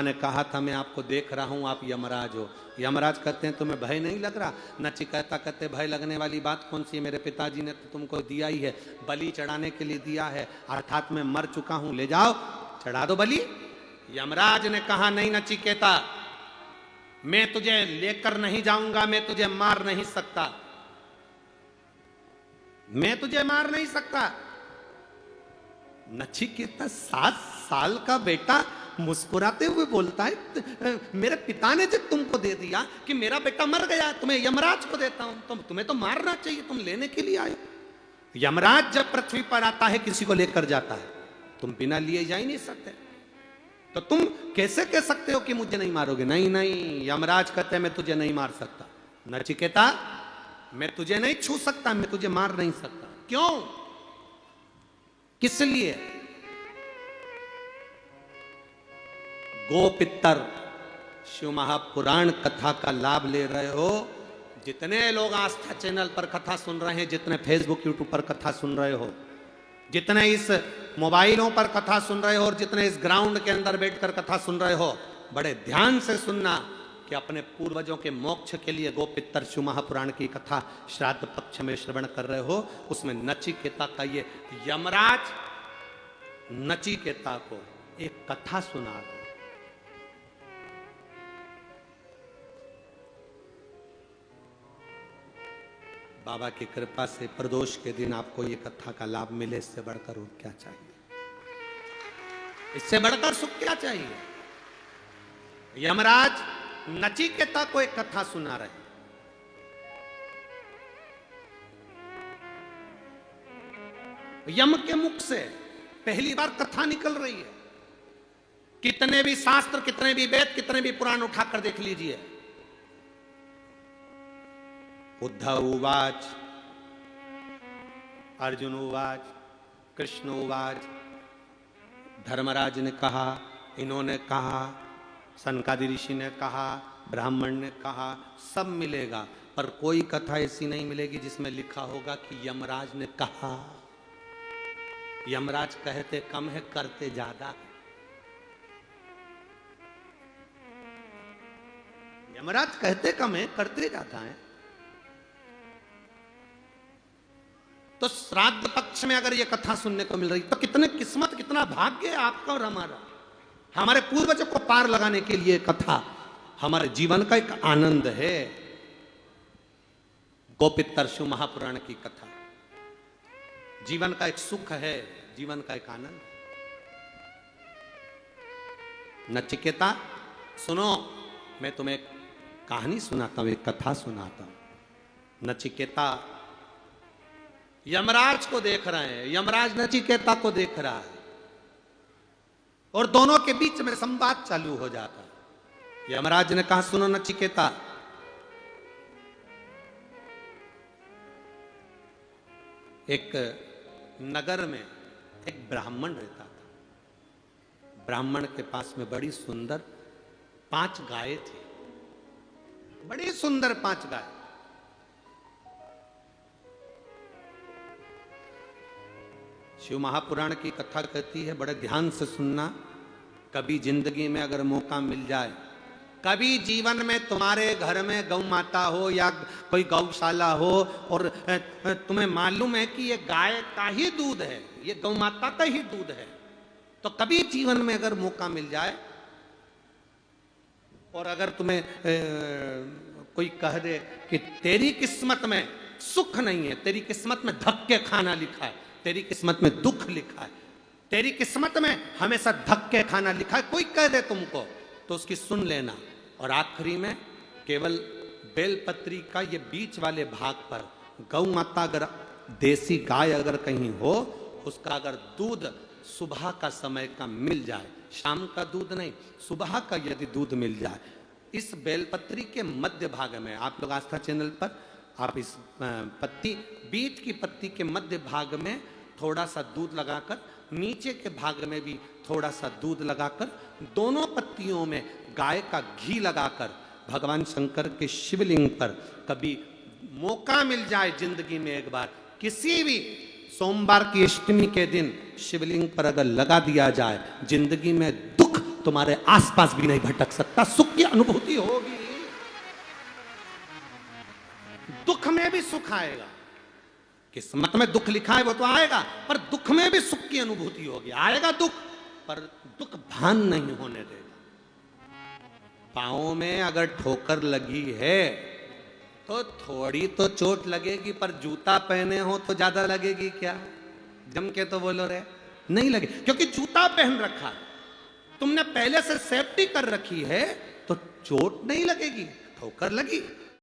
ने कहा था मैं आपको देख रहा हूं, आप यमराज हो। यमराज कहते हैं तुम्हें भय नहीं लग रहा? नचिकेता कहते भय लगने वाली बात कौन सी है, मेरे पिताजी ने तो तुमको दिया ही है, बलि चढ़ाने के लिए दिया है, अर्थात मैं मर चुका हूं, ले जाओ चढ़ा दो बलि। यमराज ने कहा नहीं नचिकेता, मैं तुझे लेकर नहीं जाऊंगा, मैं तुझे मार नहीं सकता, मैं तुझे मार नहीं सकता। नचिकेता 7 साल का बेटा मुस्कुराते हुए बोलता है मेरे पिता ने जब तुमको दे दिया कि मेरा बेटा मर गया, तुम्हें यमराज को देता हूं, तुम्हें तो मारना चाहिए, तुम लेने के लिए आए। यमराज जब पृथ्वी पर आता है किसी को लेकर जाता है, तुम बिना लिए जा ही नहीं सकते, तो तुम कैसे कह सकते हो कि मुझे नहीं मारोगे? नहीं नहीं, यमराज कहते हैं मैं तुझे नहीं मार सकता। नचिकेता मैं तुझे नहीं छू सकता, मैं तुझे मार नहीं सकता। क्यों? किस लिए? गोपितर शिव महापुराण कथा का लाभ ले रहे हो। जितने लोग आस्था चैनल पर कथा सुन रहे हैं, जितने फेसबुक यूट्यूब पर कथा सुन रहे हो, जितने इस मोबाइलों पर कथा सुन रहे हो और जितने इस ग्राउंड के अंदर बैठकर कथा सुन रहे हो, बड़े ध्यान से सुनना कि अपने पूर्वजों के मोक्ष के लिए गोपितर शिव महापुराण की कथा श्राद्ध पक्ष में श्रवण कर रहे हो। उसमें नचिकेता का ये यमराज नचिकेता को एक कथा सुना रहे। बाबा की कृपा से प्रदोष के दिन आपको ये कथा का लाभ मिले, इससे बढ़कर और क्या चाहिए? इससे बढ़कर सुख क्या चाहिए? यमराज नचिकेता को एक कथा सुना रहे। यम के मुख से पहली बार कथा निकल रही है। कितने भी शास्त्र, कितने भी वेद, कितने भी पुराण उठाकर देख लीजिए। उद्धव उवाच, अर्जुन उवाच, कृष्ण उवाच, धर्मराज ने कहा, इन्होंने कहा, सनकादि ऋषि ने कहा, ब्राह्मण ने कहा, सब मिलेगा, पर कोई कथा ऐसी नहीं मिलेगी जिसमें लिखा होगा कि यमराज ने कहा। यमराज कहते कम है, करते ज्यादा। यमराज कहते कम है, करते ज्यादा है। तो श्राद्ध पक्ष में अगर ये कथा सुनने को मिल रही तो कितने किस्मत, कितना भाग्य है आपका और हमारा। हमारे पूर्वजों को पार लगाने के लिए कथा हमारे जीवन का एक आनंद है। गोपितर शिव महापुराण की कथा जीवन का एक सुख है, जीवन का एक आनंद। नचिकेता सुनो, मैं तुम्हें एक कहानी सुनाता हूं, एक कथा सुनाता हूं। नचिकेता यमराज को देख रहे हैं, यमराज नचिकेता को देख रहा है और दोनों के बीच में संवाद चालू हो जाता है। यमराज ने कहा सुनो नचिकेता, एक नगर में एक ब्राह्मण रहता था। ब्राह्मण के पास में बड़ी सुंदर 5 गायें थी, बड़ी सुंदर 5 गाय। शिव महापुराण की कथा कहती है, बड़े ध्यान से सुनना। कभी जिंदगी में अगर मौका मिल जाए, कभी जीवन में तुम्हारे घर में गौ माता हो या कोई गौशाला हो और तुम्हें मालूम है कि ये गाय का ही दूध है, ये गौ माता का ही दूध है, तो कभी जीवन में अगर मौका मिल जाए और अगर तुम्हें कोई कह दे कि तेरी किस्मत में सुख नहीं है, तेरी किस्मत में धक्के खाना लिखा है, तेरी किस्मत में दुख लिखा है, तेरी किस्मत में हमेशा धक्के खाना लिखा है, कोई कह दे तुमको, तो उसकी सुन लेना। और आखिरी में केवल बेलपत्री का ये बीच वाले भाग पर गौ माता, अगर देसी गाय अगर कहीं हो, उसका अगर दूध सुबह का समय का मिल जाए, शाम का दूध नहीं, सुबह का यदि दूध मिल जाए, इस बेलपत्री के मध्य भाग में, आप लोग आस्था चैनल पर आप इस पत्ती, बीट की पत्ती के मध्य भाग में थोड़ा सा दूध लगाकर, नीचे के भाग में भी थोड़ा सा दूध लगाकर, दोनों पत्तियों में गाय का घी लगाकर भगवान शंकर के शिवलिंग पर कभी मौका मिल जाए जिंदगी में एक बार, किसी भी सोमवार की अष्टमी के दिन शिवलिंग पर अगर लगा दिया जाए, जिंदगी में दुख तुम्हारे आसपास भी नहीं भटक सकता। सुख की अनुभूति होगी, दुख में भी सुख आएगा। किस्मत में दुख लिखा है वो तो आएगा, पर दुख में भी सुख की अनुभूति होगी। आएगा दुख, पर दुख भान नहीं होने देगा। पांव में अगर ठोकर लगी है तो थोड़ी तो चोट लगेगी, पर जूता पहने हो तो ज्यादा लगेगी क्या? जम के तो बोलो रे, नहीं लगे, क्योंकि जूता पहन रखा है, तुमने पहले से सेफ्टी कर रखी है, तो चोट नहीं लगेगी। ठोकर लगी